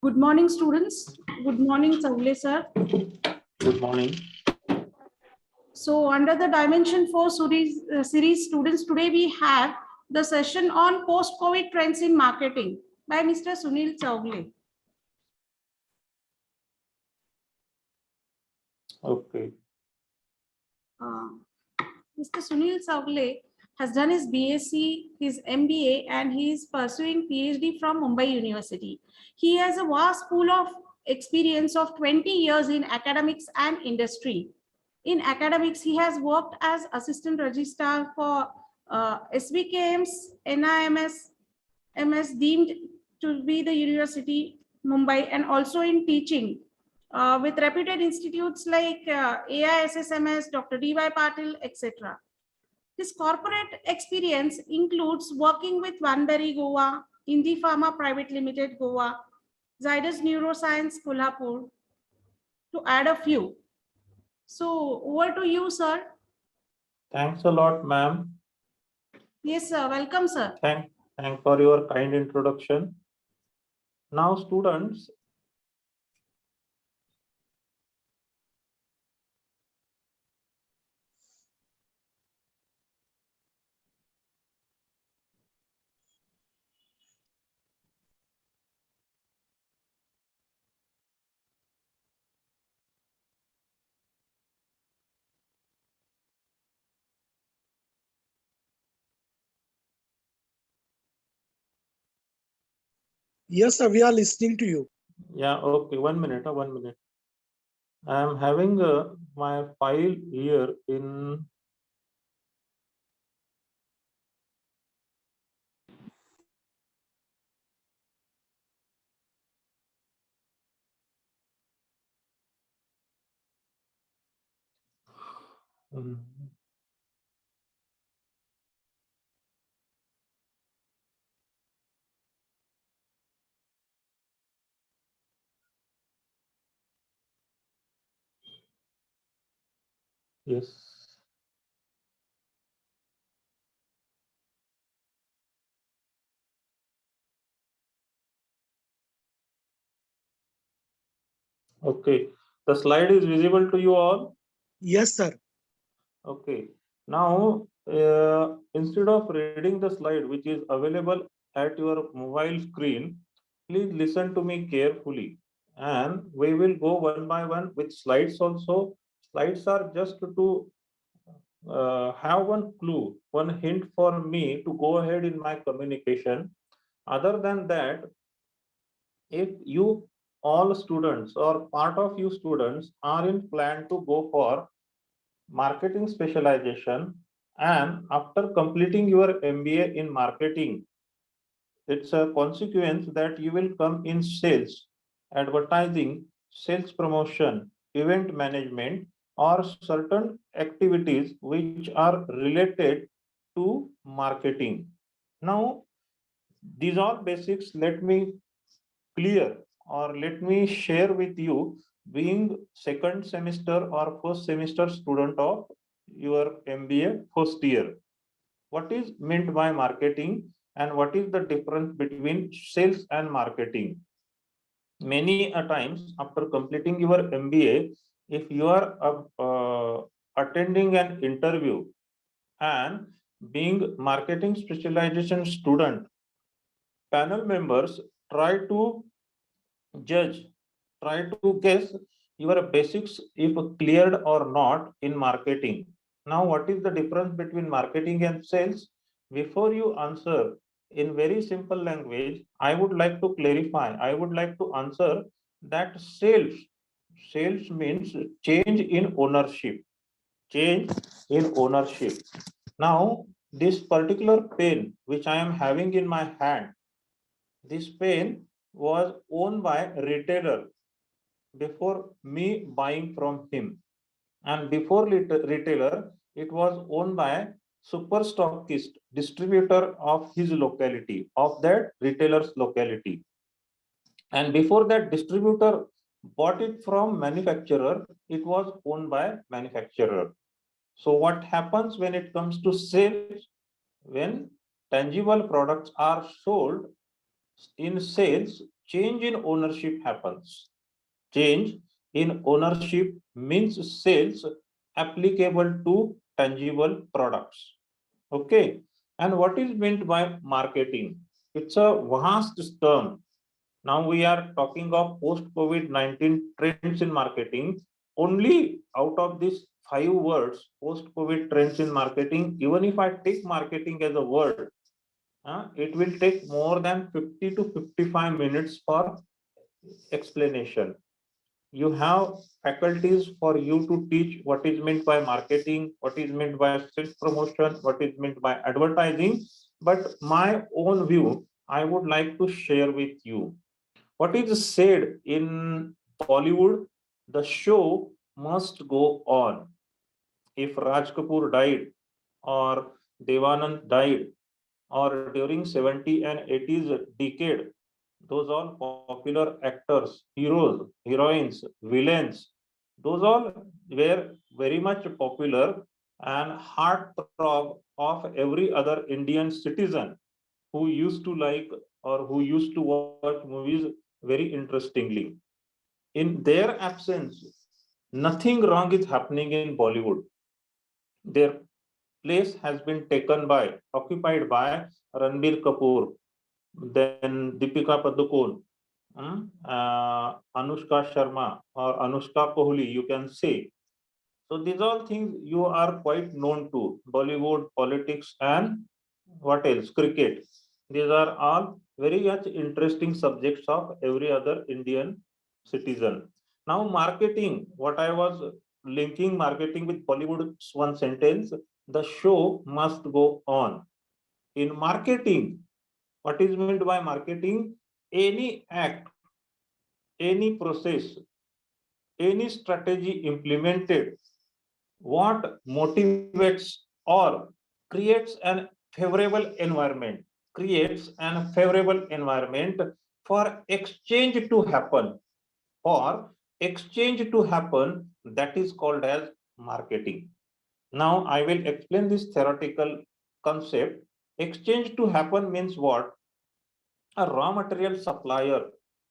Good morning, students. Good morning, Savle sir. Good morning. So under the Dimension 4 series students, today we have the session on post-COVID trends in marketing by Mr. Sunil Chowgule. Okay. Mr. Sunil Chowgule has done his BSc, his MBA, and he is pursuing PhD from Mumbai University. He has a vast pool of experience of 20 years in academics and industry. In academics, he has worked as assistant registrar for SBKM's NIMS MS deemed to be the University Mumbai, and also in teaching with reputed institutes like AISSMS, Dr. D.Y. Patil, etc. His corporate experience includes working with Vanberry Goa, Indie Pharma Private Limited Goa, Zydus Neuroscience Kolhapur, to add a few. So over to you, sir. Thanks a lot, ma'am. Yes, sir. Welcome, sir. Thank for your kind introduction. Now, students, Yes, sir, we are listening to you. yeah, okay, 1 minute, 1 minute. I am having my file here in yes. Okay, the slide is visible to you all. Yes, sir. Okay, now instead of reading the slide which is available at your mobile screen, please listen to me carefully, and we will go one by one with slides also. Slides are just to have one clue, one hint for me to go ahead in my communication. Other than that, if you all students or part of you students are in plan to go for marketing specialization, and after completing your MBA in marketing, it's a consequence that you will come in sales, advertising, sales promotion, event management, or certain activities which are related to marketing. Now, these are basics. Let me clear, or let me share with you, being second semester or first semester student of your MBA first year. What is meant by marketing, and what is the difference between sales and marketing? Many a times after completing your MBA, if you are attending an interview and being marketing specialization student, panel members try to judge, try to guess your basics if cleared or not in marketing. Now, what is the difference between marketing and sales? Before you answer in very simple language, I would like to clarify, I would like to answer that sales means change in ownership, change in ownership. Now, this particular pen which I am having in my hand, this pen was owned by a retailer before me buying from him, and before retailer it was owned by super stockist distributor of his locality, of that retailer's locality, and before that distributor bought it from manufacturer, it was owned by manufacturer. So what happens when it comes to sales? When tangible products are sold in sales, change in ownership happens. Change in ownership means sales applicable to tangible products. Okay. And what is meant by marketing? It's a vast term. Now we are talking of post-COVID-19 trends in marketing. Only out of these 5 words, post-COVID trends in marketing, even if I take marketing as a word, it will take more than 50 to 55 minutes for explanation. You have faculties for you to teach what is meant by marketing, what is meant by self promotion, what is meant by advertising. But my own view, I would like to share with you. What is said in Bollywood, the show must go on. If Raj Kapoor died, or Devanand died, or during 70 and 80s decade, those all popular actors, heroes, heroines, villains, those all were very much popular and heartthrob of every other Indian citizen who used to like or who used to watch movies very interestingly. In their absence, nothing wrong is happening in Bollywood. Their place has been taken by, occupied by Ranbir Kapoor, then Deepika Padukone, Anushka Sharma or Anushka Kohli, you can say. So these all things you are quite known to: Bollywood, politics, and what else? Cricket. These are all very much interesting subjects of every other Indian citizen. Now, marketing. What I was linking marketing with Bollywood, one sentence: the show must go on. In marketing, what is meant by marketing? Any act, any process, any strategy implemented what motivates or creates an favorable environment, creates an favorable environment for exchange to happen, for exchange to happen, that is called as marketing. Now I will explain this theoretical concept. Exchange to happen means what? A raw material supplier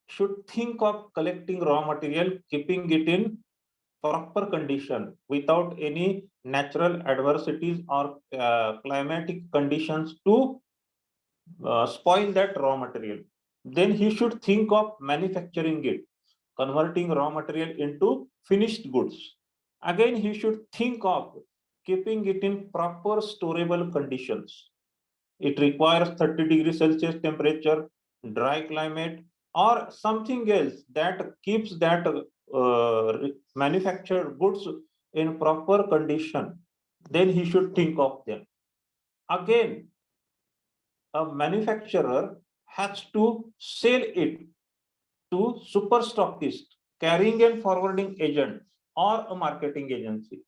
should think of collecting raw material, keeping it in proper condition without any natural adversities or climatic conditions to spoil that raw material. Then he should think of manufacturing it, converting raw material into finished goods. Again, he should think of keeping it in proper storable conditions. It requires 30 degrees Celsius temperature, dry climate, or something else that keeps that manufactured goods in proper condition. Then he should think of them. Again, a manufacturer has to sell it to super stockist, carrying and forwarding agent, or a marketing agency.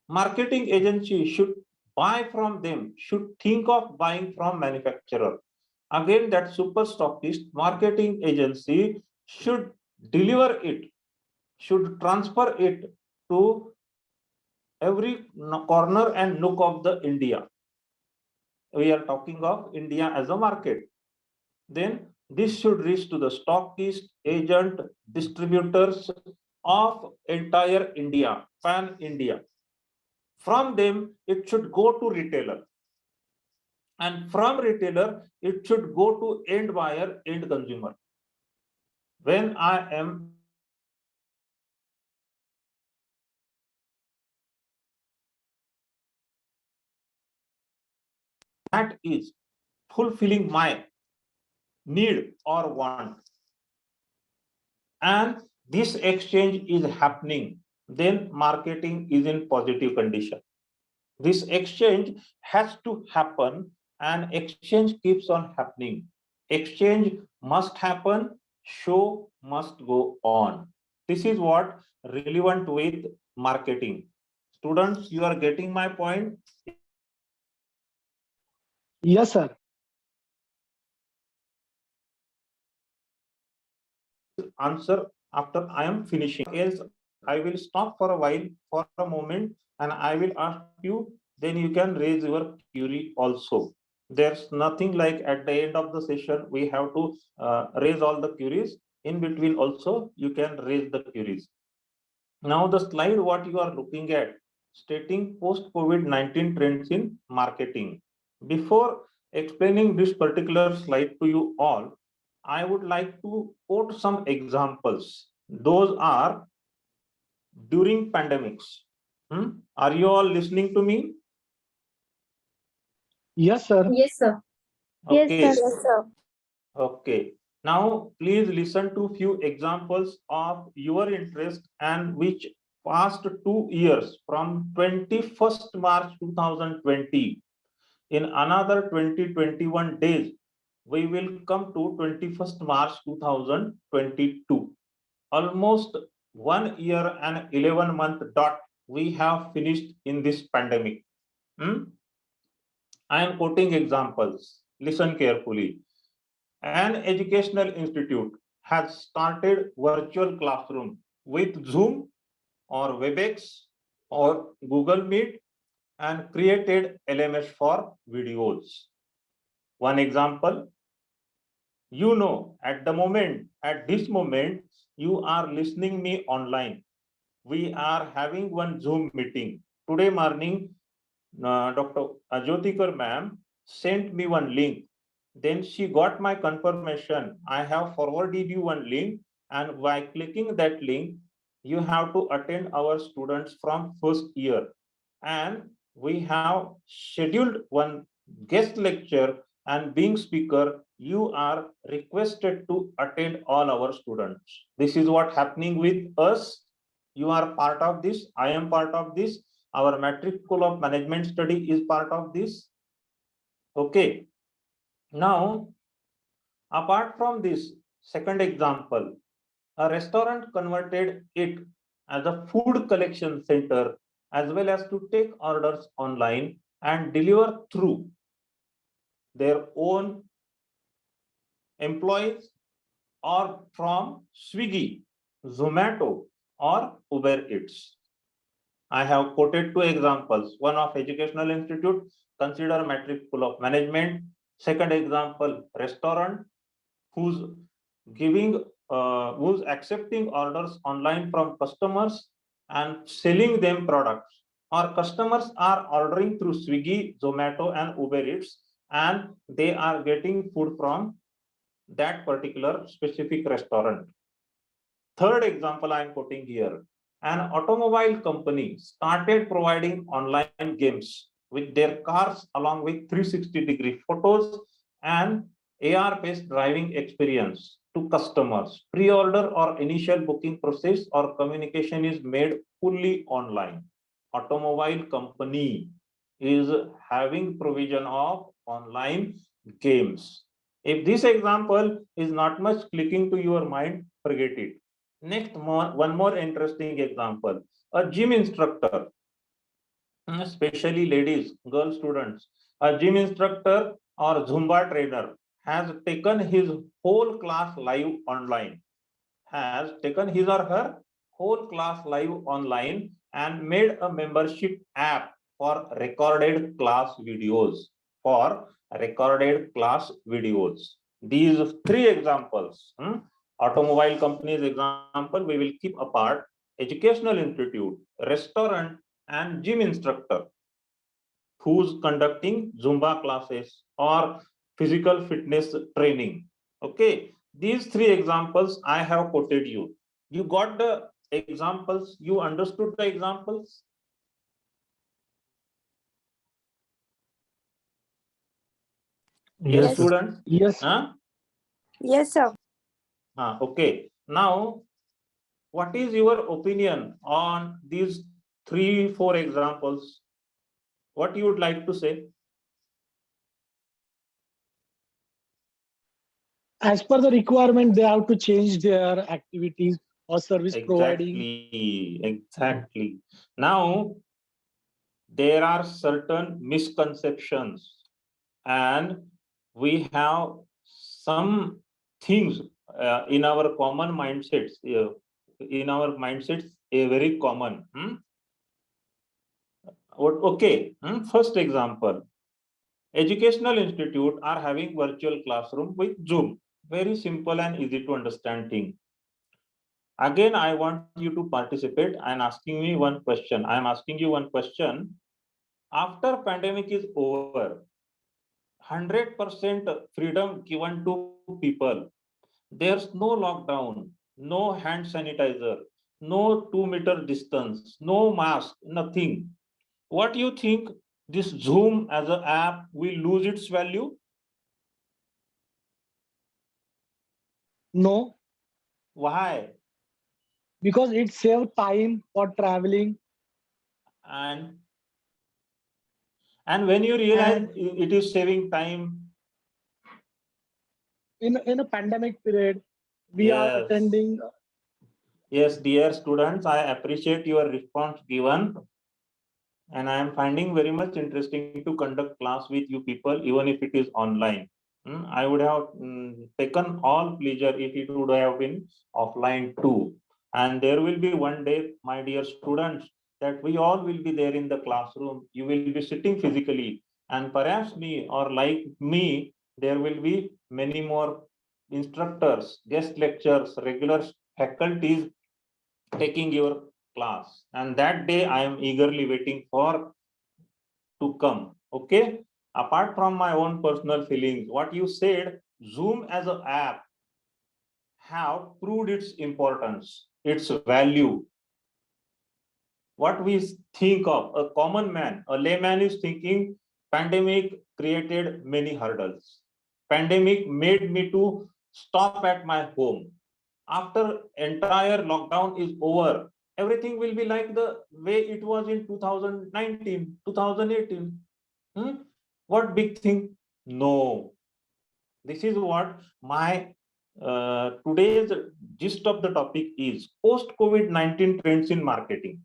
Marketing agency should buy from them, should think of buying from manufacturer. Again, that super stockist marketing agency should deliver it, should transfer it to every corner and nook of the India. We are talking of India as a market. Then this should reach to the stockist, agent, distributors of entire India, pan India. From them, it should go to retailer. And from retailer, it should go to end buyer, end consumer. When I am that is fulfilling my need or want, and this exchange is happening, then marketing is in positive condition. This exchange has to happen, and exchange keeps on happening. Exchange must happen, show must go on. This is what relevant with marketing. Students, you are getting my point? Yes, sir. Answer after I am finishing. Else, I will stop for a while, for a moment, and I will ask you, then you can raise your query also. There's nothing like at the end of the session, we have to raise all the queries. In between also, you can raise the queries. Now the slide what you are looking at, stating post-COVID-19 trends in marketing. Before explaining this particular slide to you all, I would like to quote some examples. Those are during pandemics. Are you all listening to me? Yes, sir. Yes, sir. Okay. Yes, sir. Okay. Now, please listen to few examples of your interest and which past 2 years from 21st March 2020. In another 20-21 days, we will come to 21st March 2022. Almost 1 year and 11 month dot we have finished in this pandemic. I am quoting examples. Listen carefully. An educational institute has started virtual classroom with Zoom or WebEx or Google Meet and created LMS for videos. One example, at this moment, you are listening me online. We are having one Zoom meeting. Today morning, Dr. Ajyotikar ma'am sent me one link. Then she got my confirmation. I have forwarded you one link, and by clicking that link, you have to attend our students from first year. And we have scheduled one guest lecture, and being speaker, you are requested to attend all our students. This is what happening with us. You are part of this. I am part of this. Our Matrix School of Management Study is part of this. Okay. Now, apart from this, second example, a restaurant converted it as a food collection center as well as to take orders online and deliver through their own employees or from Swiggy, Zomato, or Uber Eats. I have quoted two examples. One of educational institute, consider Matrix School of Management. Second example, restaurant who's who's accepting orders online from customers and selling them products. Or customers are ordering through Swiggy, Zomato, and Uber Eats, and they are getting food from that particular specific restaurant. Third example I am quoting here, an automobile company started providing online games with their cars along with 360-degree photos and AR-based driving experience to customers. Pre-order or initial booking process or communication is made fully online. Automobile company is having provision of online games. If this example is not much clicking to your mind, forget it. Next, one more interesting example. A gym instructor, especially ladies, girl students, a gym instructor or Zumba trainer has taken his whole class live online, has taken his or her whole class live online and made a membership app for recorded class videos. These three examples, automobile companies example, we will keep apart. Educational institute, restaurant, and gym instructor who's conducting Zumba classes or physical fitness training. Okay, these three examples I have quoted you. You got the examples, you understood the examples? Yes, students? Yes. Huh? Yes, sir. Okay. Now, what is your opinion on these 3-4 examples? What you would like to say? As per the requirement, they have to change their activities or service providing. Exactly. Now, there are certain misconceptions and we have some things in our common mindsets, very common. Okay, first example, Educational institute are having virtual classroom with Zoom. Very simple and easy to understand thing. Again, I want you to participate and asking me one question. I am asking you one question. After pandemic is over, 100% freedom given to people. There's no lockdown, no hand sanitizer, no 2 meter distance, no mask, nothing. What do you think? This Zoom as an app will lose its value? No, Why? because it saves time for traveling. And when you realize And it is saving time, in a pandemic period, we are yes. attending. Yes, dear students, I appreciate your response given, and I am finding very much interesting to conduct class with you people, even if it is online. I would have taken all pleasure if it would have been offline too. And there will be one day, my dear students, that we all will be there in the classroom. You will be sitting physically, and perhaps me or like me, there will be many more instructors, guest lectures, regular faculties taking your class. And that day I am eagerly waiting for to come. Okay. Apart from my own personal feelings, what you said, Zoom as an app have proved its importance, its value. What we think of a common man, a layman is thinking pandemic created many hurdles. Pandemic made me to stop at my home. After entire lockdown is over, everything will be like the way it was in 2019, 2018. Hmm? What big thing? No. This is what my today's gist of the topic is post COVID-19 trends in marketing.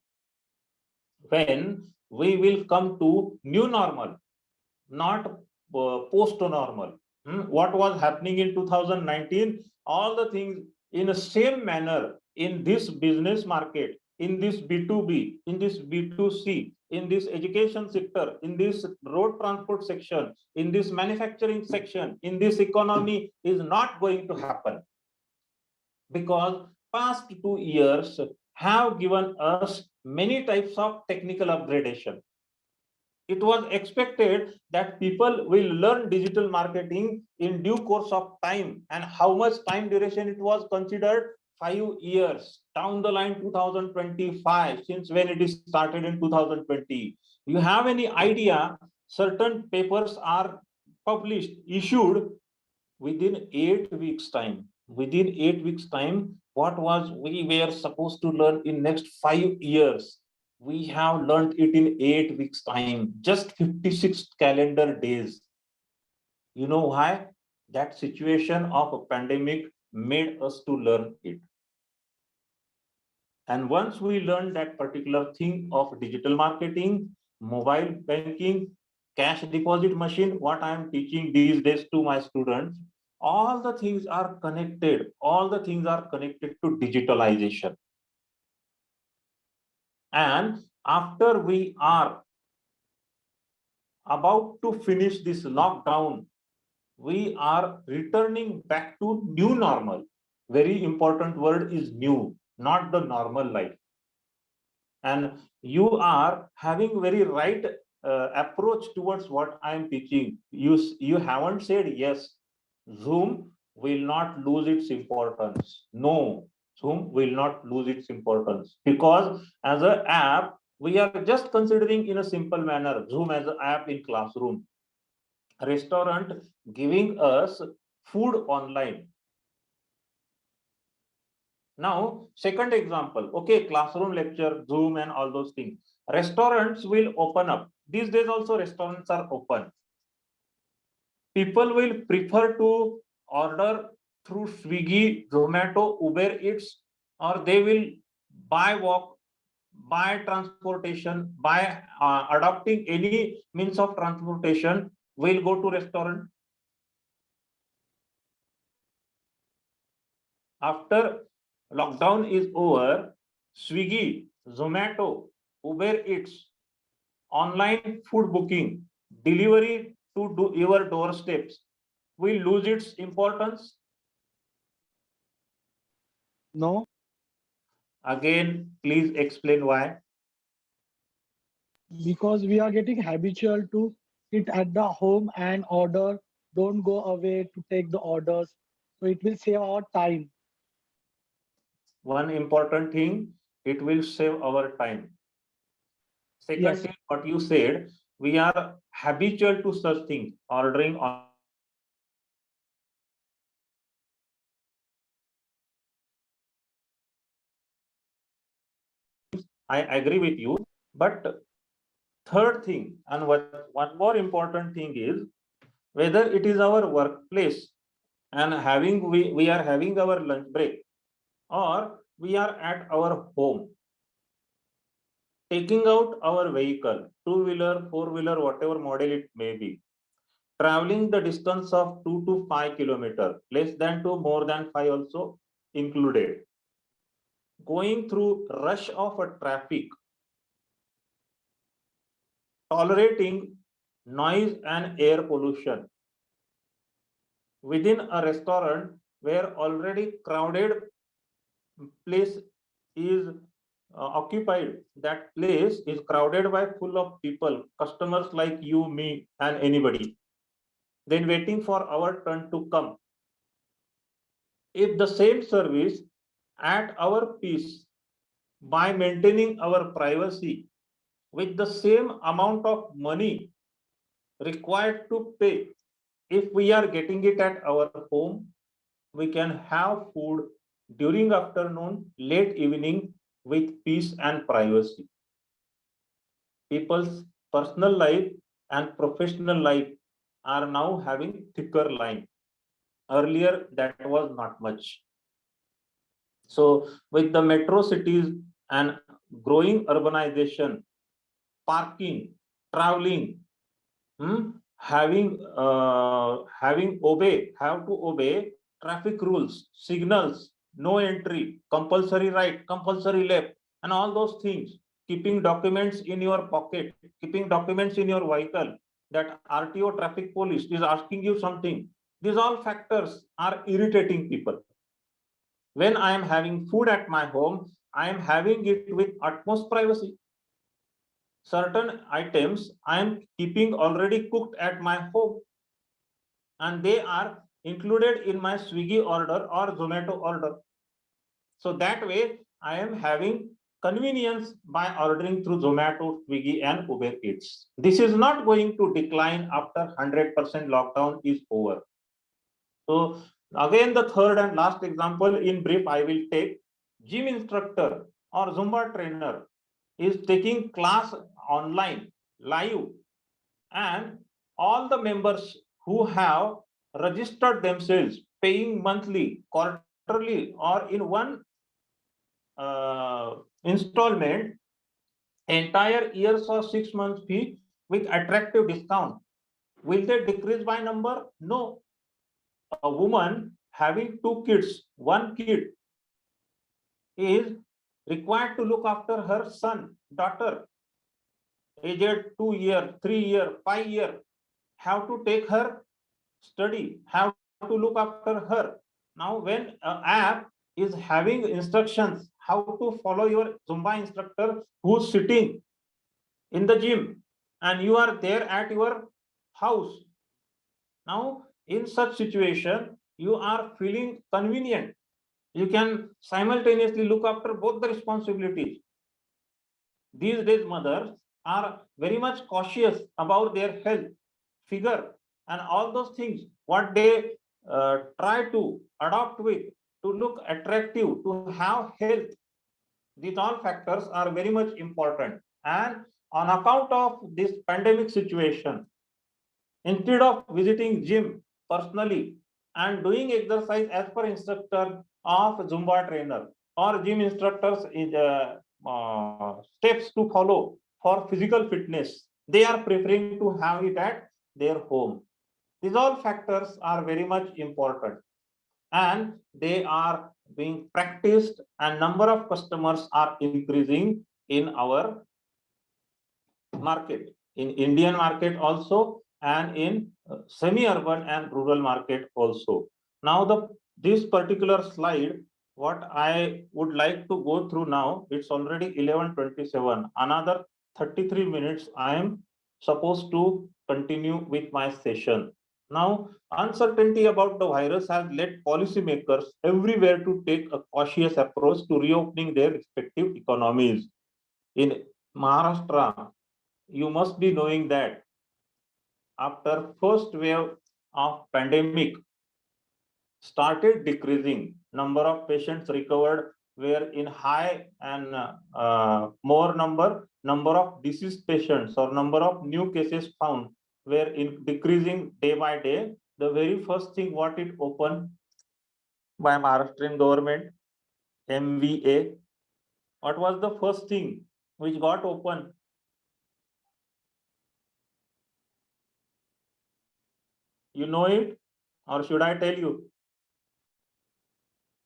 When we will come to new normal, not post normal. What was happening in 2019? All the things in the same manner in this business market, in this B2B, in this B2C, in this education sector, in this road transport section, in this manufacturing section, in this economy is not going to happen, because past 2 years have given us many types of technical upgradation. It was expected that people will learn digital marketing in due course of time. And how much time duration it was considered? 5 years down the line, 2025, since when it is started in 2020. You have any idea? Certain papers are published, issued within 8 weeks time. Within 8 weeks time, what was we were supposed to learn in next 5 years, we have learned it in 8 weeks time, just 56 calendar days. You know why? That situation of a pandemic made us to learn it. And once we learn that particular thing of digital marketing, mobile banking, cash deposit machine, what I am teaching these days to my students, all the things are connected. All the things are connected to digitalization. And after we are about to finish this lockdown, we are returning back to new normal. Very important word is new, not the normal life. And you are having very right approach towards what I am teaching. You haven't said yes, Zoom will not lose its importance. No, Zoom will not lose its importance, because as an app, we are just considering in a simple manner Zoom as an app in classroom. Restaurant giving us food online. Now, second example, okay, classroom lecture, Zoom and all those things. Restaurants will open up. These days also restaurants are open. People will prefer to order through Swiggy, Zomato, Uber Eats, or they will buy walk, buy transportation, by adopting any means of transportation, will go to restaurant. After lockdown is over, Swiggy, Zomato, Uber Eats, online food booking, delivery to do your doorsteps will lose its importance? No, Again, please explain why. because we are getting habitual to sit at the home and order, don't go away to take the orders. So it will save our time. One important thing, it will save our time. Second Yes. thing, what you said, we are habitual to such things, ordering on. I agree with you, but third thing, and one more important thing is whether it is our workplace and we are having our lunch break, or we are at our home, taking out our vehicle, two-wheeler, four-wheeler, whatever model it may be, traveling the distance of 2 to 5 kilometers, less than 2, more than 5 also included, going through rush of a traffic, tolerating noise and air pollution within a restaurant where already crowded place is occupied. That place is crowded by full of people, customers like you, me, and anybody, then waiting for our turn to come. If the same service at our peace by maintaining our privacy with the same amount of money required to pay, if we are getting it at our home, we can have food during afternoon, late evening with peace and privacy. People's personal life and professional life are now having thicker line. Earlier, that was not much. So, with the metro cities and growing urbanization, parking, traveling, have to obey traffic rules, signals, no entry, compulsory right, compulsory left, and all those things. Keeping documents in your pocket, keeping documents in your vehicle, that RTO traffic police is asking you something. These all factors are irritating people. When I am having food at my home, I am having it with utmost privacy. Certain items I am keeping already cooked at my home, and they are included in my Swiggy order or Zomato order. So that way I am having convenience by ordering through Zomato, Swiggy, and Uber Eats. This is not going to decline after 100% lockdown is over. So again, the third and last example in brief I will take. Gym instructor or Zumba trainer is taking class online, live, and all the members who have registered themselves paying monthly, quarterly, or in one installment, entire years or 6 months fee with attractive discount. Will they decrease by number? No. A woman having 2 kids, one kid is required to look after her son, daughter, aged 2 year, 3 year, 5 year, have to take her study, have to look after her. Now, when an app is having instructions how to follow your Zumba instructor who's sitting in the gym and you are there at your house. Now, in such situation, you are feeling convenient. You can simultaneously look after both the responsibilities. These days, mothers are very much cautious about their health, figure, and all those things. What they try to adopt with to look attractive, to have health. These all factors are very much important. And on account of this pandemic situation, instead of visiting gym personally and doing exercise as per instructor of Zumba trainer or gym instructors is steps to follow for physical fitness, they are preferring to have it at their home. These all factors are very much important, and they are being practiced, and number of customers are increasing in our market, in Indian market also, and in semi-urban and rural market also. Now this particular slide, what I would like to go through now, it's already 11:27. Another 33 minutes I am supposed to continue with my session. Now, uncertainty about the virus has led policymakers everywhere to take a cautious approach to reopening their respective economies. In Maharashtra, you must be knowing that after first wave of pandemic started decreasing, number of patients recovered were in high, and more number of deceased patients or number of new cases found were in decreasing day by day. The very first thing what it opened by Maharashtrian government, MVA, what was the first thing which got open? You know it, or should I tell you?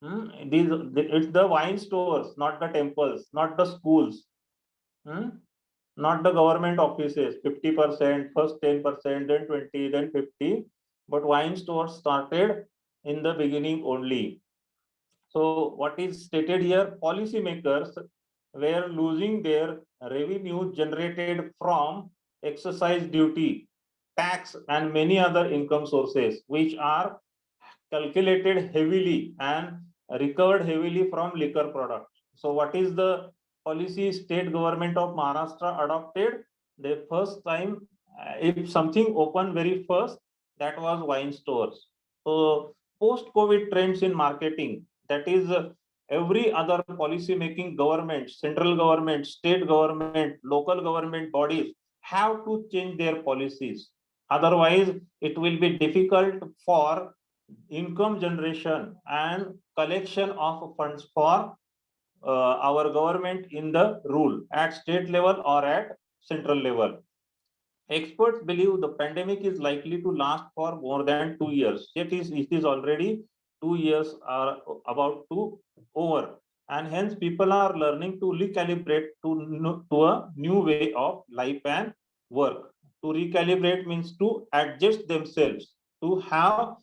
It's the wine stores, not the temples, not the schools, not the government offices. 50%, first 10%, then 20, then 50. But wine stores started in the beginning only. So what is stated here? Policymakers were losing their revenue generated from excise duty, tax, and many other income sources, which are calculated heavily and recovered heavily from liquor products. So what is the policy state government of Maharashtra adopted? The first time, if something opened very first, that was wine stores. So post-COVID trends in marketing, that is every other policy making government, central government, state government, local government bodies have to change their policies. Otherwise, it will be difficult for income generation and collection of funds for our government in the rule at state level or at central level. Experts believe the pandemic is likely to last for more than 2 years. It is already 2 years are about to over, and hence people are learning to recalibrate to a new way of life and work. To recalibrate means to adjust themselves, to have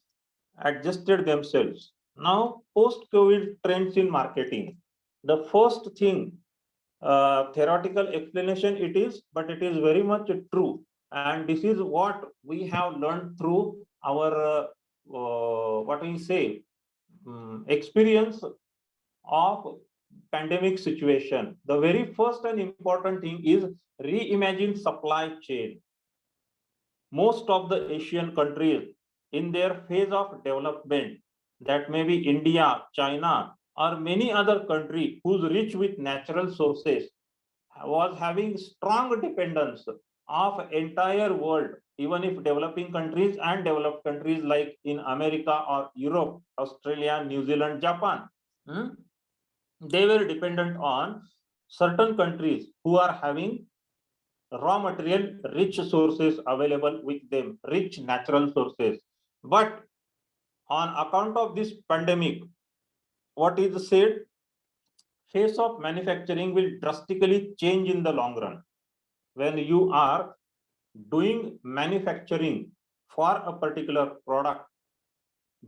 adjusted themselves. Now, post-COVID trends in marketing. The first thing, theoretical explanation it is, but it is very much true. And this is what we have learned through our, what we say, experience of pandemic situation. The very first and important thing is reimagine supply chain. Most of the Asian countries in their phase of development, that may be India, China, or many other countries whose rich with natural sources, was having strong dependence of entire world, even if developing countries and developed countries like in America or Europe, Australia, New Zealand, Japan, they were dependent on certain countries who are having raw material rich sources available with them, rich natural sources. But on account of this pandemic, what is said, face of manufacturing will drastically change in the long run. When you are doing manufacturing for a particular product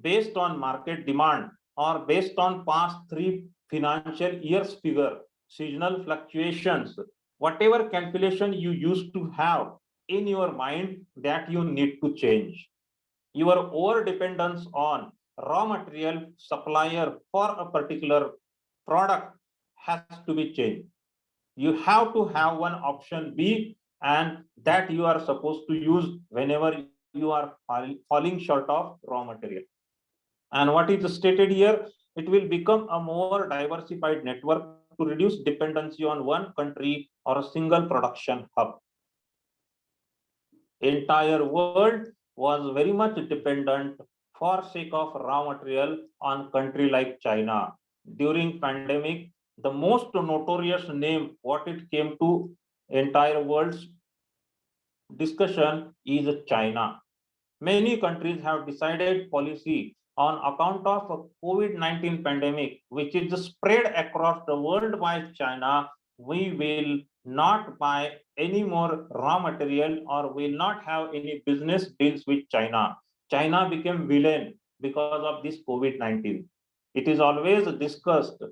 based on market demand or based on past 3 financial years figure, seasonal fluctuations, whatever calculation you used to have in your mind, that you need to change. Your over dependence on raw material supplier for a particular product has to be changed. You have to have one option B, and that you are supposed to use whenever you are falling short of raw material. And what is stated here, it will become a more diversified network to reduce dependency on one country or a single production hub. Entire world was very much dependent for sake of raw material on country like China. During pandemic, the most notorious name what it came to entire world's discussion is China. Many countries have decided policy on account of COVID-19 pandemic, which is spread across the world by China. we will not buy any more raw material or will not have any business deals with China. China became villain because of this COVID-19. It is always discussed,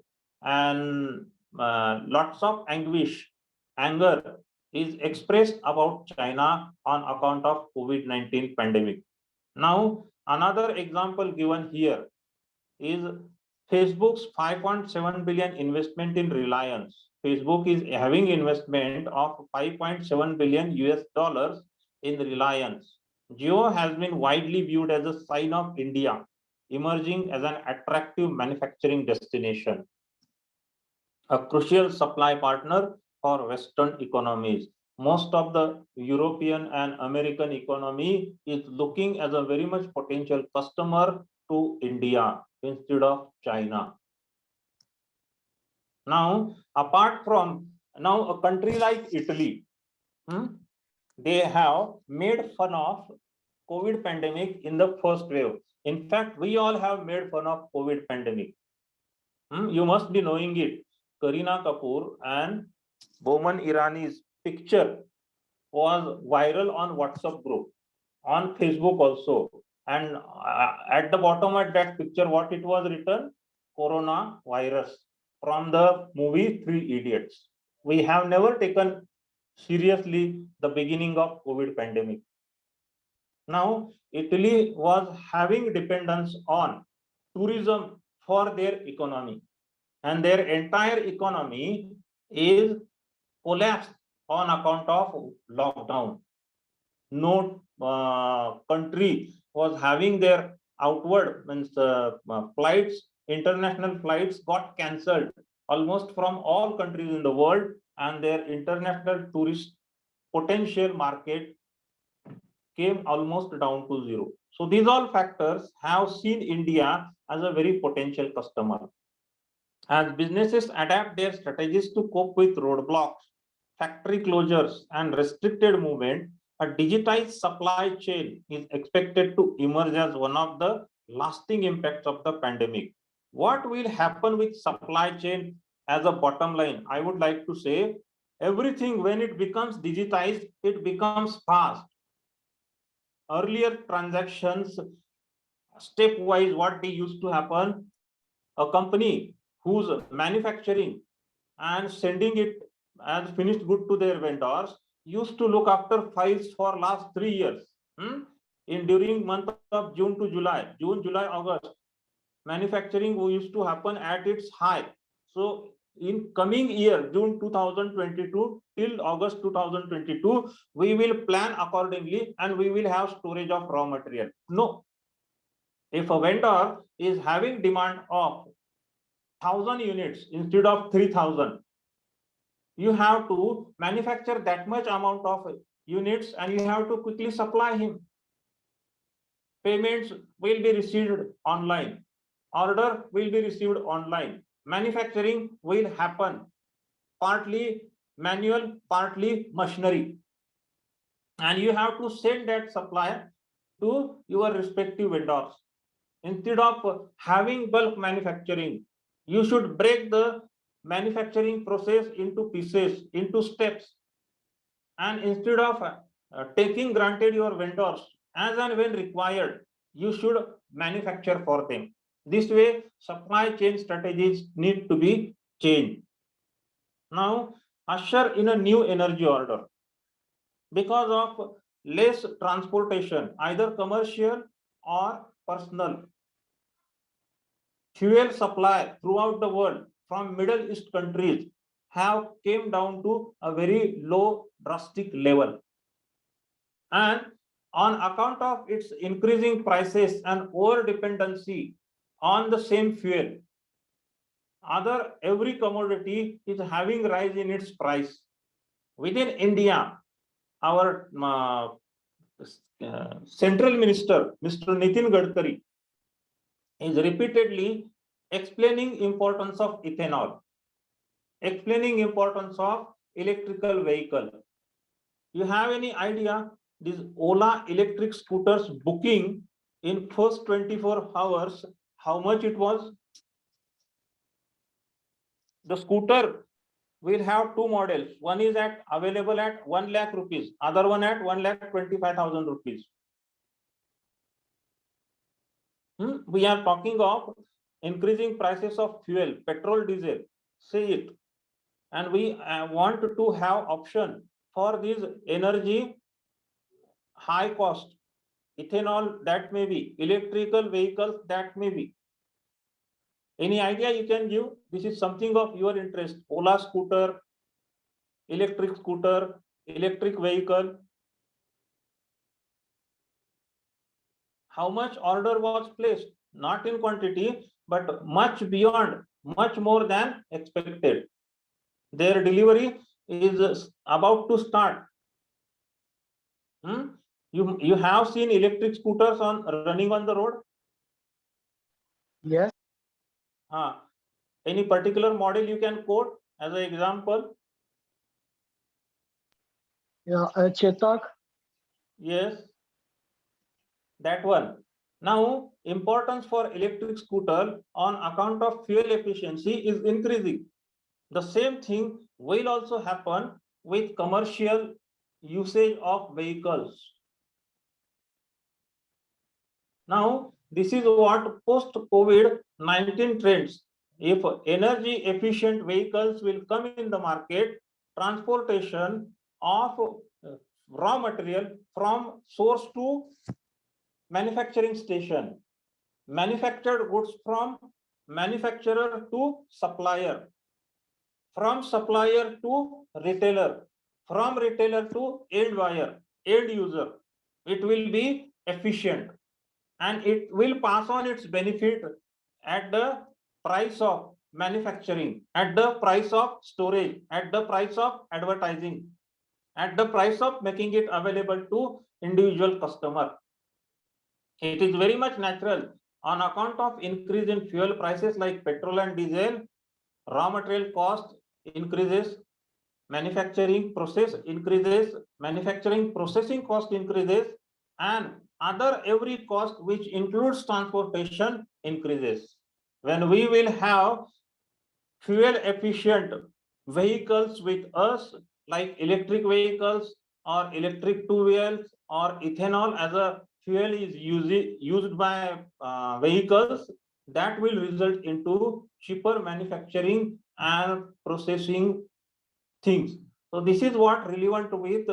and lots of anguish, anger is expressed about China on account of COVID-19 pandemic. Now, another example given here is Facebook's 5.7 billion investment in Reliance. Facebook is having investment of 5.7 billion US dollars in Reliance. Jio has been widely viewed as a sign of India emerging as an attractive manufacturing destination, a crucial supply partner for Western economies. Most of the European and American economy is looking as a very much potential customer to India instead of China. Now, apart from now a country like Italy, they have made fun of COVID pandemic in the first wave. In fact, we all have made fun of COVID pandemic. You must be knowing it. Kareena Kapoor and Boman Irani's picture was viral on WhatsApp group, on Facebook also. And at the bottom of that picture, what it was written? Corona virus from the movie Three Idiots. We have never taken seriously the beginning of COVID pandemic. Now, Italy was having dependence on tourism for their economy, and their entire economy is collapsed on account of lockdown. No country was having their outward means flights, international flights got cancelled almost from all countries in the world, and their international tourist potential market came almost down to zero. So these all factors have seen India as a very potential customer. As businesses adapt their strategies to cope with roadblocks, factory closures, and restricted movement, a digitized supply chain is expected to emerge as one of the lasting impacts of the pandemic. What will happen with supply chain as a bottom line? I would like to say everything, when it becomes digitized, it becomes fast. Earlier transactions, stepwise, what they used to happen, a company who's manufacturing and sending it as finished good to their vendors used to look after files for last 3 years. In during month of June to July, June, July, August, manufacturing used to happen at its high. So in coming year, June 2022 till August 2022, we will plan accordingly and we will have storage of raw material. No. If a vendor is having demand of 1,000 units instead of 3,000, you have to manufacture that much amount of units and you have to quickly supply him. Payments will be received online. Order will be received online. Manufacturing will happen partly manual, partly machinery. And you have to send that supply to your respective vendors. Instead of having bulk manufacturing, you should break the manufacturing process into pieces, into steps. And instead of taking granted your vendors as and when required, you should manufacture for them. This way, supply chain strategies need to be changed. Now, usher in a new energy order. Because of less transportation, either commercial or personal, fuel supply throughout the world from Middle East countries have came down to a very low drastic level. And on account of its increasing prices and over dependency on the same fuel, every commodity is having rise in its price. Within India, our Central Minister, Mr. Nitin Gadkari, is repeatedly explaining importance of ethanol, explaining importance of electrical vehicle. You have any idea this Ola electric scooters booking in first 24 hours, how much it was? The scooter we'll have two models. One is available at 1 lakh rupees, other one at 1,25,000 rupees. We are talking of increasing prices of fuel, petrol, diesel, say it. And we want to have option for these energy high cost, ethanol that may be, electrical vehicles that may be. Any idea you can give? This is something of your interest. Ola scooter, electric scooter, electric vehicle. How much order was placed? Not in quantity, but much beyond, much more than expected. Their delivery is about to start. You have seen electric scooters running on the road? Yes. Any particular model you can quote as an example? Yeah, Chetak. Yes, that one. Now, importance for electric scooter on account of fuel efficiency is increasing. The same thing will also happen with commercial usage of vehicles. Now, this is what post-COVID-19 trends. If energy efficient vehicles will come in the market, transportation of raw material from source to manufacturing station, manufactured goods from manufacturer to supplier, from supplier to retailer, from retailer to end buyer, end user, it will be efficient and it will pass on its benefit at the price of manufacturing, at the price of storage, at the price of advertising, at the price of making it available to individual customer. It is very much natural on account of increase in fuel prices like petrol and diesel, raw material cost increases, manufacturing process increases, manufacturing processing cost increases, and other every cost which includes transportation increases. When we will have fuel efficient vehicles with us like electric vehicles or electric two wheels or ethanol as a fuel is used by vehicles, that will result into cheaper manufacturing and processing things. So this is what relevant with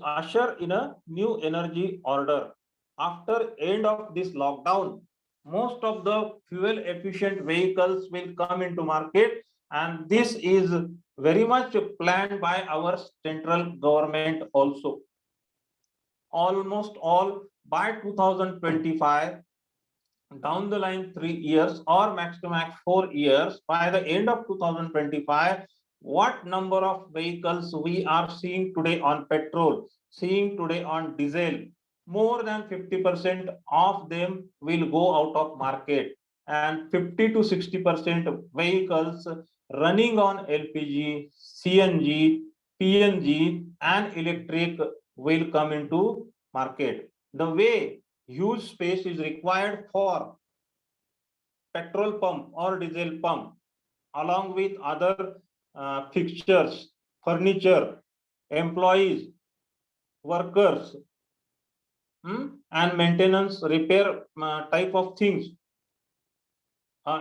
usher in a new energy order. After end of this lockdown, most of the fuel efficient vehicles will come into market, and this is very much planned by our central government also. Almost all by 2025, down the line 3 years or max to max 4 years, by the end of 2025, what number of vehicles we are seeing today on petrol, seeing today on diesel, more than 50% of them will go out of market, and 50 to 60% vehicles running on LPG, CNG, PNG and electric will come into market. The way huge space is required for petrol pump or diesel pump along with other fixtures, furniture, employees, workers, and maintenance repair type of things.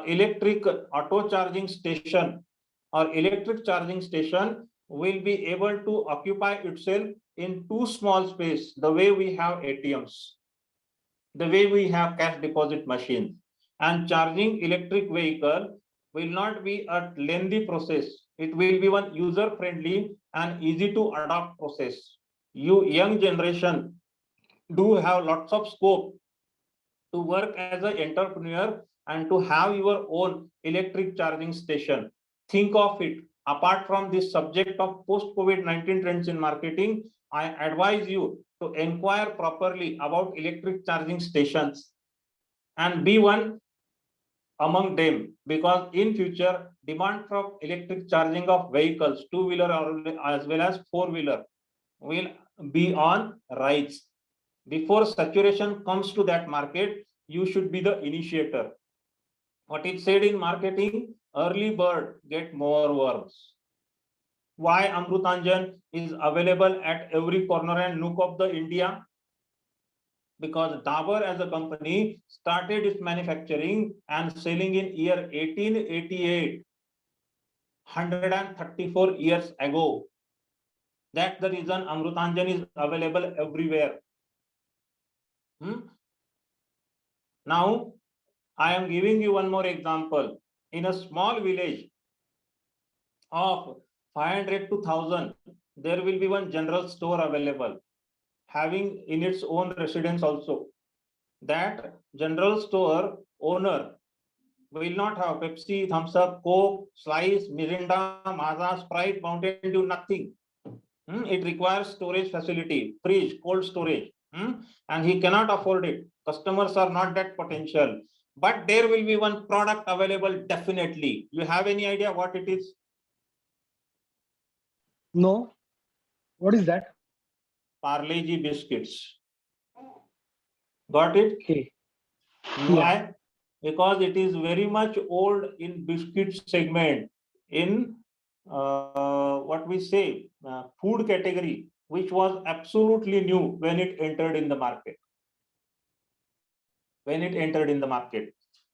Electric auto charging station or electric charging station will be able to occupy itself in two small space, the way we have ATMs, the way we have cash deposit machines. And charging electric vehicle will not be a lengthy process. It will be one user friendly and easy to adopt process. You young generation do have lots of scope to work as an entrepreneur and to have your own electric charging station. Think of it. Apart from this subject of post-COVID-19 trends in marketing, I advise you to inquire properly about electric charging stations and be one among them, because in future demand for electric charging of vehicles, two-wheeler as well as four-wheeler, will be on rise. Before saturation comes to that market, you should be the initiator. What is said in marketing, early bird get more worms. Why Amrutanjan is available at every corner and nook of the India? Because Dabur as a company started its manufacturing and selling in year 1888, 134 years ago. That's the reason Amrutanjan is available everywhere. Now, I am giving you one more example. In a small village of 500 to 1000, there will be one general store available, having in its own residence also. That general store owner will not have Pepsi, Thumbs Up, Coke, Slice, Mirinda, Maaza, Sprite, Mountain Dew, nothing. It requires storage facility, fridge, cold storage, and he cannot afford it. Customers are not that potential, but there will be one product available definitely. You have any idea what it is? No. What is that? Parle-G biscuits. Got it? Okay. Why? Because it is very much old in biscuit segment, in what we say food category, which was absolutely new when it entered in the market.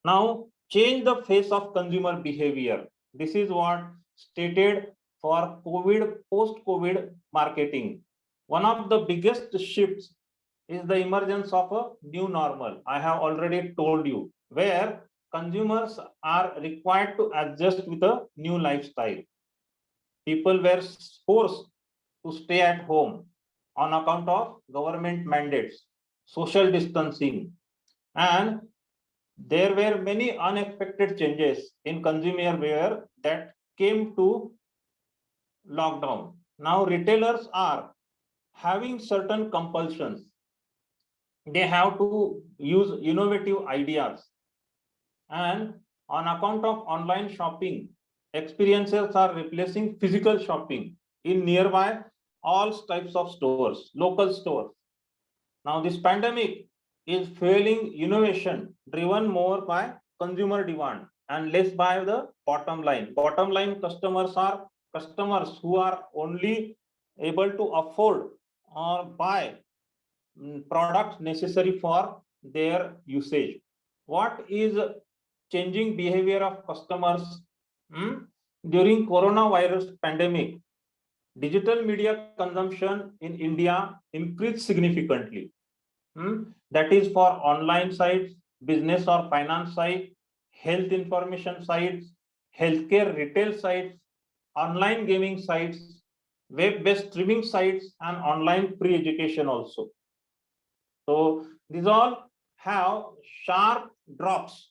Now change the face of consumer behavior. This is what stated for COVID, post-COVID marketing. One of the biggest shifts is the emergence of a new normal. I have already told you, where consumers are required to adjust with a new lifestyle. People were forced to stay at home on account of government mandates, social distancing, and there were many unexpected changes in consumer behavior that came to lockdown. Now retailers are having certain compulsions. They have to use innovative ideas, and on account of online shopping, experiences are replacing physical shopping in nearby all types of stores, local stores. Now this pandemic is fueling innovation driven more by consumer demand and less by the bottom line. Bottom line customers are customers who are only able to afford or buy products necessary for their usage. What is changing behavior of customers? During coronavirus pandemic, digital media consumption in India increased significantly. That is for online sites, business or finance sites, health information sites, healthcare retail sites, online gaming sites, web-based streaming sites, and online pre-education also. So these all have sharp drops,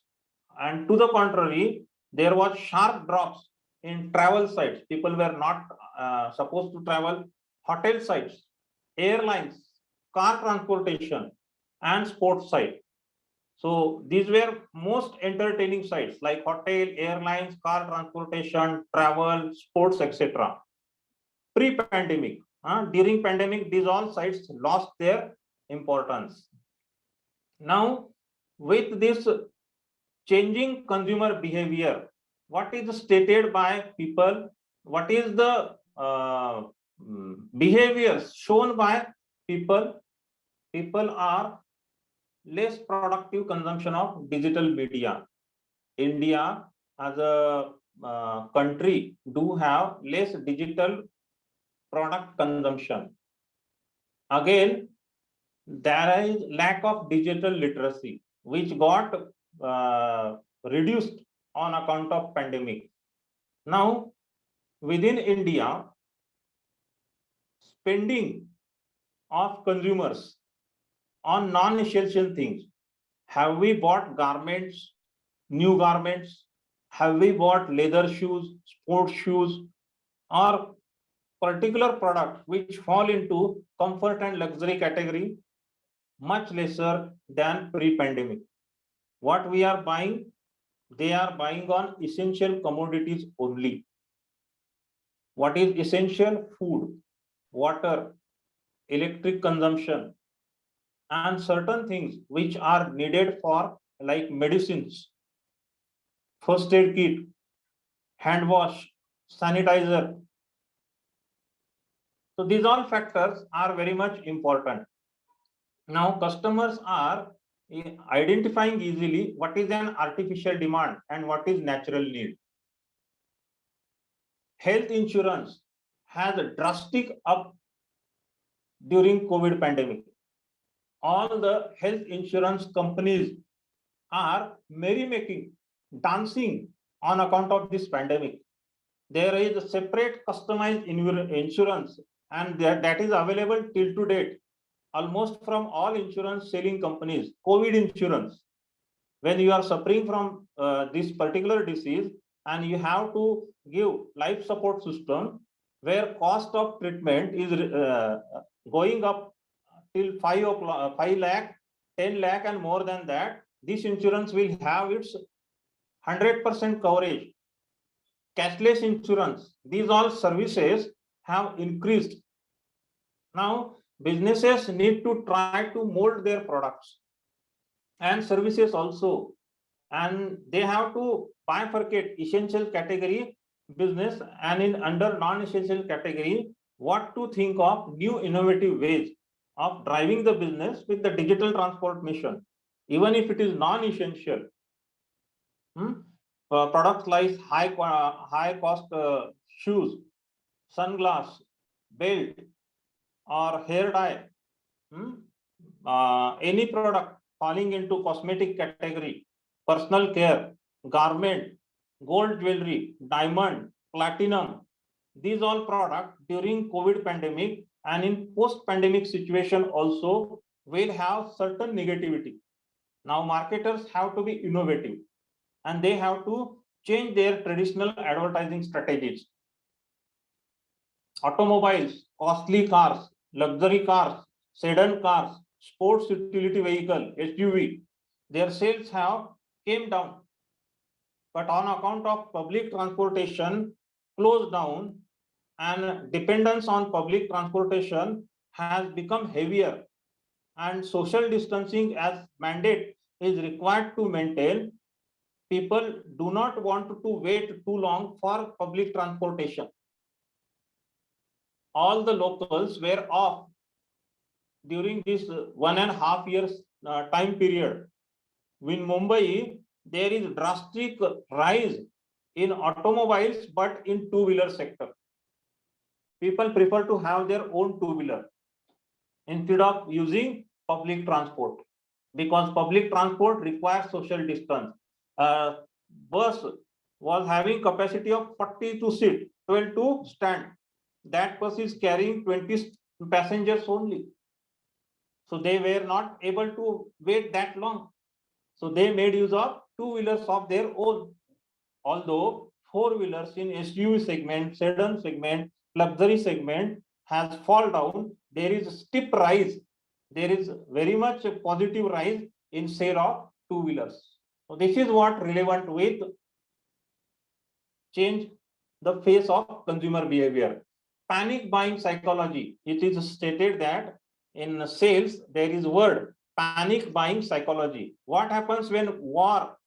and to the contrary, there was sharp drops in travel sites. People were not supposed to travel. Hotel sites, airlines, car transportation, and sports sites. So these were most entertaining sites like hotel, airlines, car transportation, travel, sports, etc. Pre-pandemic, during pandemic, these all sites lost their importance. Now, with this changing consumer behavior, what is stated by people? What is the behaviors shown by people? People are less productive consumption of digital media. India as a country do have less digital product consumption. Again, there is lack of digital literacy, which got reduced on account of pandemic. Now, within India, spending of consumers on non-essential things. Have we bought garments, new garments? Have we bought leather shoes, sports shoes, or particular products which fall into comfort and luxury category? Much lesser than pre-pandemic. What we are buying, they are buying on essential commodities only. What is essential? Food, water, electric consumption, and certain things which are needed for like medicines, first aid kit, hand wash, sanitizer, So these all factors are very much important. Now customers are identifying easily what is an artificial demand and what is natural need. Health insurance has a drastic up during COVID pandemic. All the health insurance companies are merrymaking, dancing on account of this pandemic. There is a separate customized insurance, and that is available till to date, almost from all insurance selling companies. COVID insurance, when you are suffering from this particular disease and you have to give life support system where cost of treatment is going up till 5 lakh, 10 lakh and more than that, this insurance will have its 100% coverage. Cashless insurance, these all services have increased. Now businesses need to try to mold their products and services also, and they have to bifurcate essential category business and in under non-essential category what to think of new innovative ways of driving the business with the digital transformation, even if it is non-essential. Products like high cost shoes, sunglass, belt, or hair dye, any product falling into cosmetic category, personal care, garment, gold jewelry, diamond, platinum. These all products during COVID pandemic and in post-pandemic situation also will have certain negativity. Now marketers have to be innovative and they have to change their traditional advertising strategies. Automobiles, costly cars, luxury cars, sedan cars, sports utility vehicle, SUV, their sales have came down. But on account of public transportation closed down and dependence on public transportation has become heavier, and social distancing as mandate is required to maintain, people do not want to wait too long for public transportation. All the locals were off during this 1.5 years time period. In Mumbai, there is drastic rise in automobiles, but in two-wheeler sector. People prefer to have their own two-wheeler instead of using public transport, because public transport requires social distance. Bus was having capacity of 40 to sit, 12 to stand. That bus is carrying 20 passengers only. So they were not able to wait that long. So they made use of two-wheelers of their own. Although four-wheelers in SUV segment, sedan segment, luxury segment has fall down, there is a steep rise. There is very much a positive rise in sale of two-wheelers. So this is what relevant with change the face of consumer behavior. Panic buying psychology. It is stated that in sales there is word panic buying psychology. What happens when war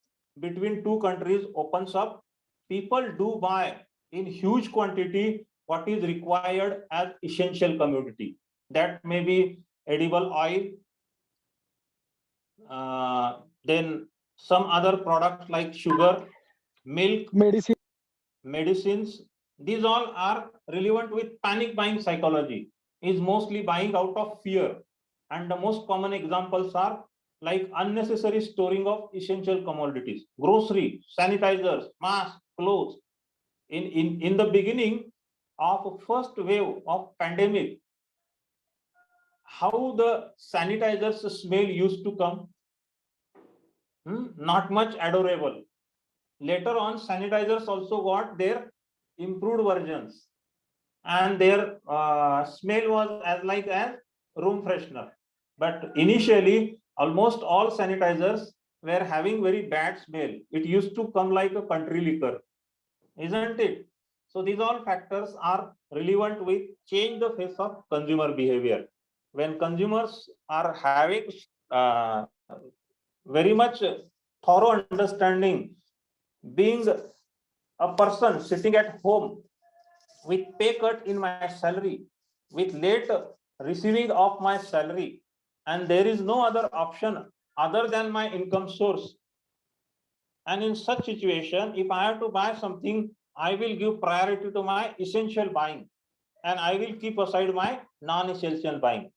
between two countries opens up? People do buy in huge quantity what is required as essential commodity. That may be edible oil, then some other products like sugar, milk, Medicine. medicines. These all are relevant with panic buying psychology, is mostly buying out of fear. And the most common examples are like unnecessary storing of essential commodities, grocery, sanitizers, masks, clothes. In the beginning of first wave of pandemic, how the sanitizers smell used to come? Not much adorable. Later on, sanitizers also got their improved versions, and their smell was as like as room freshener. But initially, almost all sanitizers were having very bad smell. It used to come like a country liquor, isn't it? So these all factors are relevant with change the face of consumer behavior. When consumers are having uh, very much thorough understanding, being a person sitting at home with pay cut in my salary, with late receiving of my salary, and there is no other option other than my income source. And in such situation, if I have to buy something, I will give priority to my essential buying, and I will keep aside my non-essential buying.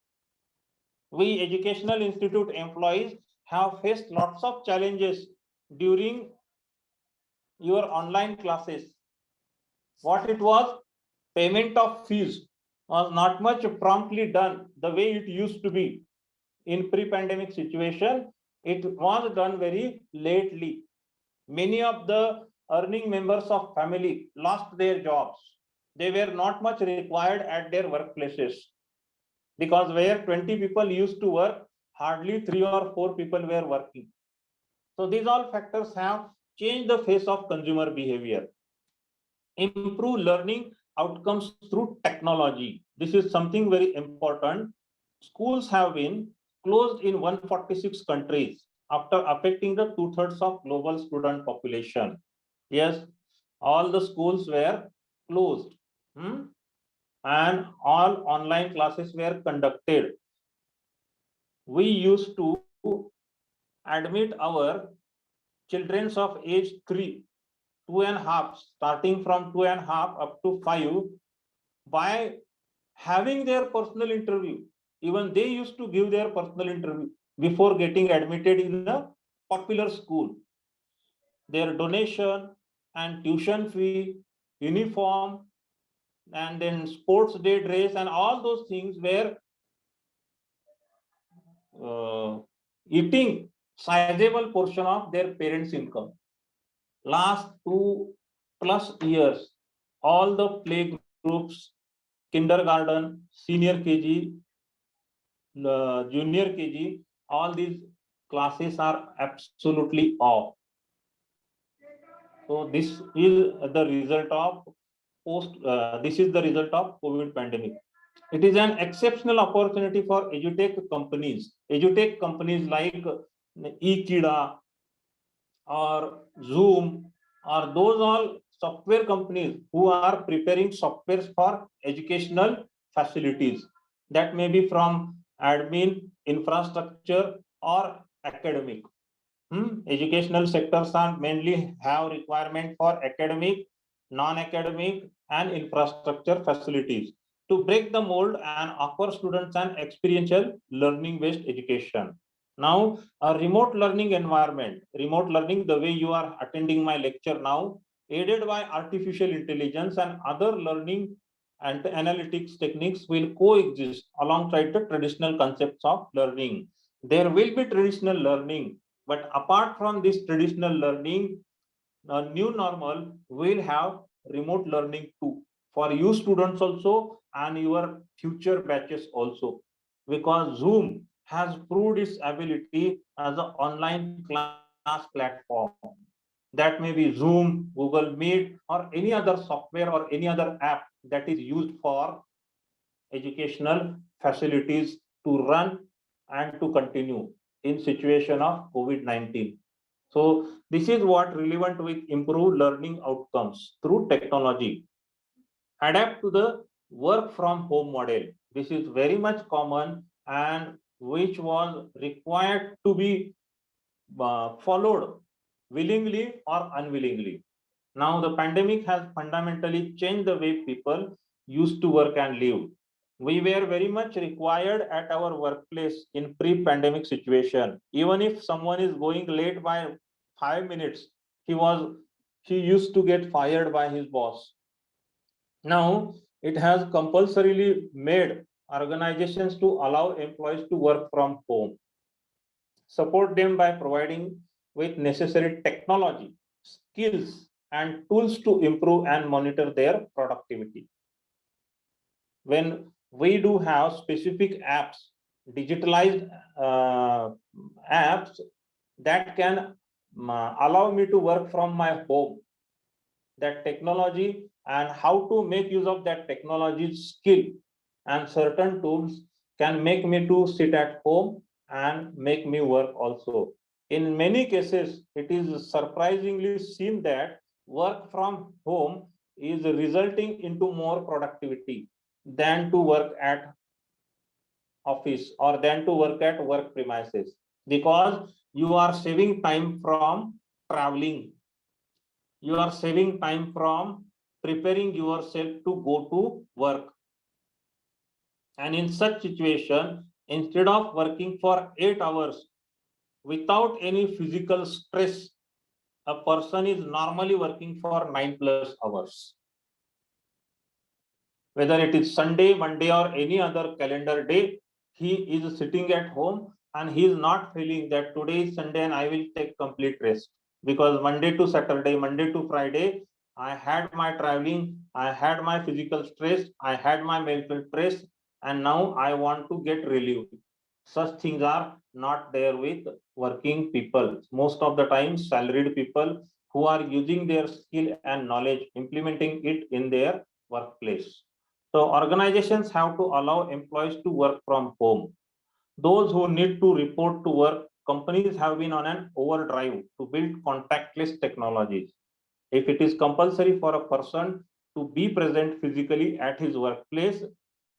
We educational institute employees have faced lots of challenges during your online classes. What it was, payment of fees was not much promptly done the way it used to be. In pre-pandemic situation, it was done very lately. Many of the earning members of family lost their jobs. They were not much required at their workplaces, because where 20 people used to work, hardly 3 or 4 people were working. So these all factors have changed the face of consumer behavior. Improve learning outcomes through technology. This is something very important. Schools have been closed in 146 countries after affecting the 2/3 of global student population. Yes, all the schools were closed. And all online classes were conducted. We used to admit our children of age 3, 2.5, starting from 2.5 up to 5, by having their personal interview. Even they used to give their personal interview before getting admitted in a popular school. Their donation and tuition fee, uniform, and then sports day dress, and all those things were eating sizable portion of their parents' income. Last 2+ years, all the play groups, kindergarten, senior KG, junior KG, all these classes are absolutely off. So this is the result of this is the result of COVID pandemic. It is an exceptional opportunity for edutech companies. Edutech companies like eKida or Zoom, or those all software companies who are preparing softwares for educational facilities. That may be from admin, infrastructure, or academic. Educational sectors are mainly have requirement for academic, non-academic, and infrastructure facilities to break the mold and offer students an experiential learning-based education. Now, a remote learning environment, remote learning, the way you are attending my lecture now, aided by artificial intelligence and other learning and analytics techniques, will coexist alongside the traditional concepts of learning. There will be traditional learning, but apart from this traditional learning, a new normal will have remote learning too, for you students also and your future batches also, because Zoom has proved its ability as an online class platform. That may be Zoom, Google Meet, or any other software or any other app that is used for educational facilities to run and to continue in situation of COVID-19. So this is what relevant with improved learning outcomes through technology. Adapt to the work from home model. This is very much common and which was required to be followed willingly or unwillingly. Now the pandemic has fundamentally changed the way people used to work and live. We were very much required at our workplace in pre-pandemic situation. Even if someone is going late by 5 minutes, he used to get fired by his boss. Now it has compulsorily made organizations to allow employees to work from home. Support them by providing with necessary technology, skills, and tools to improve and monitor their productivity. When we do have specific apps, digitalized apps that can allow me to work from my home, that technology and how to make use of that technology skill and certain tools can make me to sit at home and make me work also. In many cases, it is surprisingly seen that work from home is resulting into more productivity. than to work at office or than to work at work premises, because you are saving time from traveling. You are saving time from preparing yourself to go to work. And in such situation, instead of working for 8 hours without any physical stress, a person is normally working for 9+ hours. Whether it is Sunday, Monday, or any other calendar day, he is sitting at home and he is not feeling that today is Sunday and I will take complete rest. Because Monday to Saturday, Monday to Friday, I had my traveling, I had my physical stress, I had my mental stress, and now I want to get relieved. Such things are not there with working people. Most of the time, salaried people who are using their skill and knowledge, implementing it in their workplace. So organizations have to allow employees to work from home. Those who need to report to work, companies have been on an overdrive to build contactless technologies. If it is compulsory for a person to be present physically at his workplace,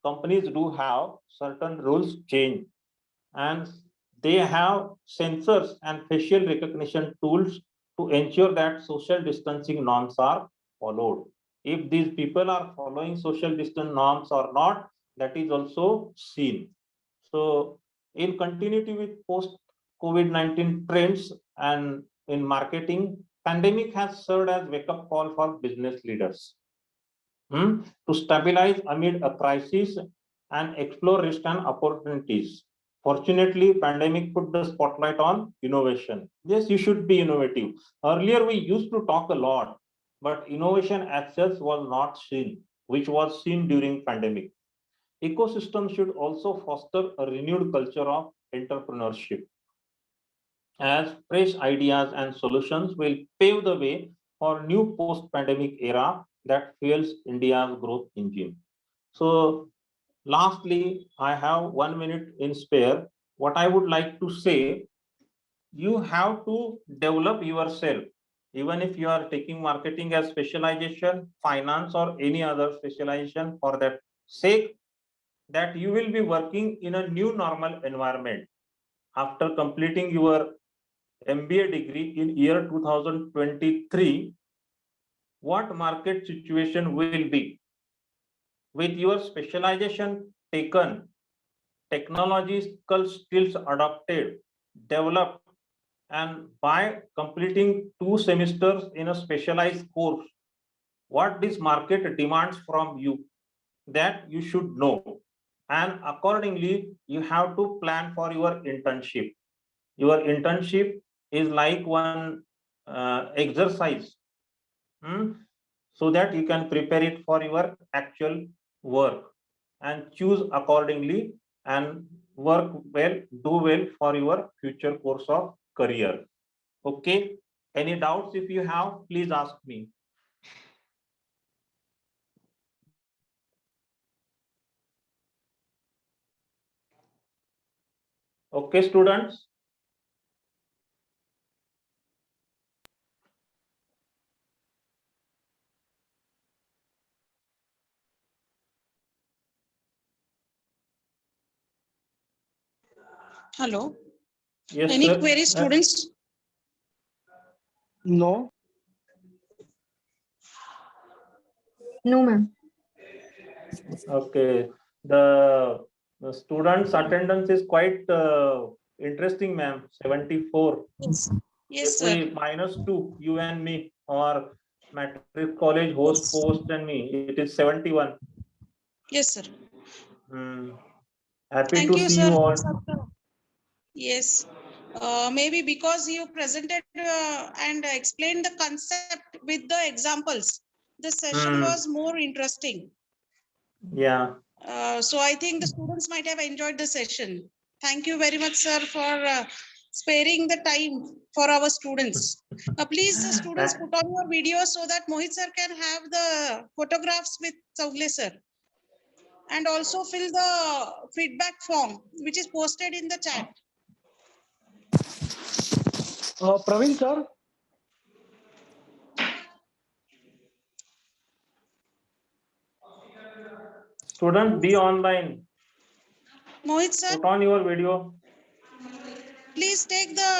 companies do have certain rules change, and they have sensors and facial recognition tools to ensure that social distancing norms are followed. If these people are following social distance norms or not, that is also seen. So in continuity with post COVID-19 trends and in marketing, pandemic has served as wake up call for business leaders to stabilize amid a crisis and explore risk and opportunities. Fortunately, pandemic put the spotlight on innovation. Yes, you should be innovative. Earlier, we used to talk a lot, but innovation as such was not seen, which was seen during pandemic. Ecosystem should also foster a renewed culture of entrepreneurship, as fresh ideas and solutions will pave the way for new post-pandemic era that fuels India's growth engine. So lastly, I have 1 minute in spare. What I would like to say, you have to develop yourself. Even if you are taking marketing as specialization, finance, or any other specialization for that sake, that you will be working in a new normal environment. After completing your MBA degree in year 2023, what market situation will be? With your specialization taken, technological skills adopted, developed, and by completing 2 semesters in a specialized course, what this market demands from you, that you should know. And accordingly, you have to plan for your internship. Your internship is like one exercise, so that you can prepare it for your actual work and choose accordingly and work well, do well for your future course of career. Okay, any doubts if you have, please ask me. Okay, students. Hello. Yes, Any sir. queries, students? No. No, ma'am. Okay, the students attendance is quite interesting, ma'am. 74. Yes. Yes, If sir. we -2, you and me, or Matric College host, Yes. post and me, it is 71. Yes, sir. Happy Thank to you, see sir. you all. Yes. Maybe because you presented and explained the concept with the examples, the session was more interesting. Yeah. So I think the students might have enjoyed the session. Thank you very much, sir, for sparing the time for our students. Please, the students, put on your video so that Mohit sir can have the photographs with Chowgule sir. And also fill the feedback form, which is posted in the chat. Praveen sir. Students, be online. Mohit sir, Put on your video. please take the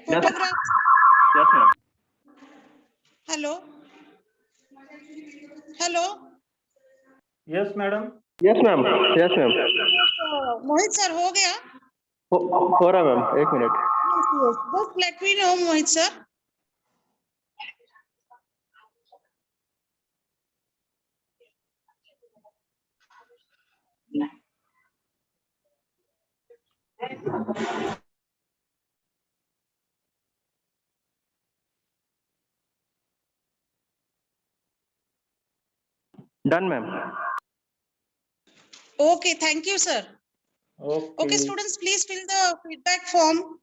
photograph. Yes, ma'am. Hello. Hello. Yes, madam. Yes, ma'am. Yes, ma'am. Mohit sir, हो गया? हो रहा है ma'am, 1 minute. Yes, yes. Just let me know, Mohit sir. Done, ma'am. Okay, thank you, sir. Okay. Okay, students, please fill the feedback form.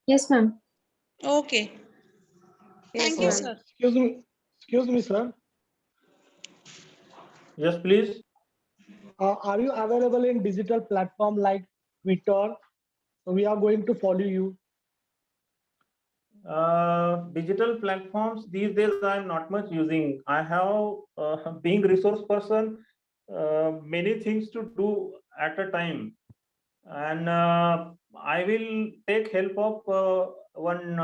Yes, ma'am. Okay. Thank you, ma'am. sir. Excuse me, sir. Yes, please. Are you available in digital platform like Twitter? So we are going to follow you. Digital platforms these days I'm not much using. I have being resource person, many things to do at a time, and I will take help of one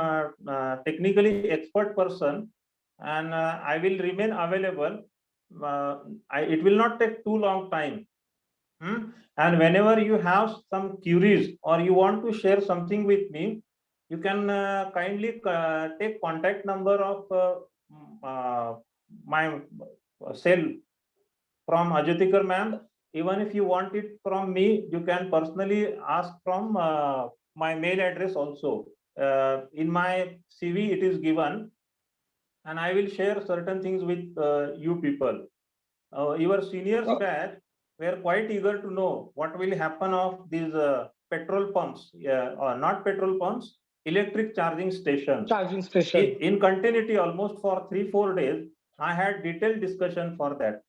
technically expert person, and I will remain available. It will not take too long time. And whenever you have some queries or you want to share something with me, you can kindly take contact number of my cell from Ajatikar ma'am. Even if you want it from me, you can personally ask from my mail address also. In my CV, it is given, and I will share certain things with you people. Your seniors batch were quite eager to know what will happen of these petrol pumps, or not petrol pumps, electric charging stations. Charging station. In continuity, almost for 3-4 days, I had detailed discussion for that.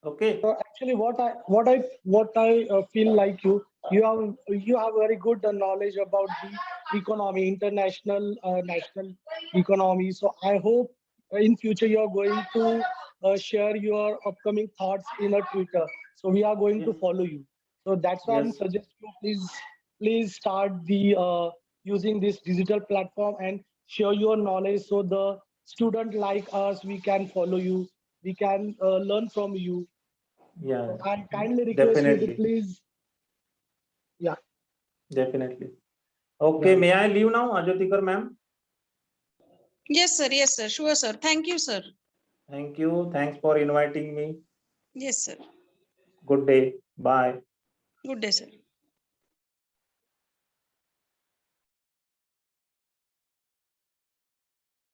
Okay. So actually, what I feel like you have very good knowledge about the economy, international, national economy. So I hope in future you are going to share your upcoming thoughts in a Twitter. So we are going to Yes. follow you. So that's why I'm Yes. suggesting please start the using this digital platform and share your knowledge so the student like us we can follow you, we can learn from you. Yeah. So I kindly request you to Definitely. please, yeah. Definitely. Okay. Yeah. May I leave now, Ajatikar ma'am? Yes, sir. Yes, sir. Sure, sir. Thank you, sir. Thank you. Thanks for inviting me. Yes, sir. Good day. Bye. Good day, sir.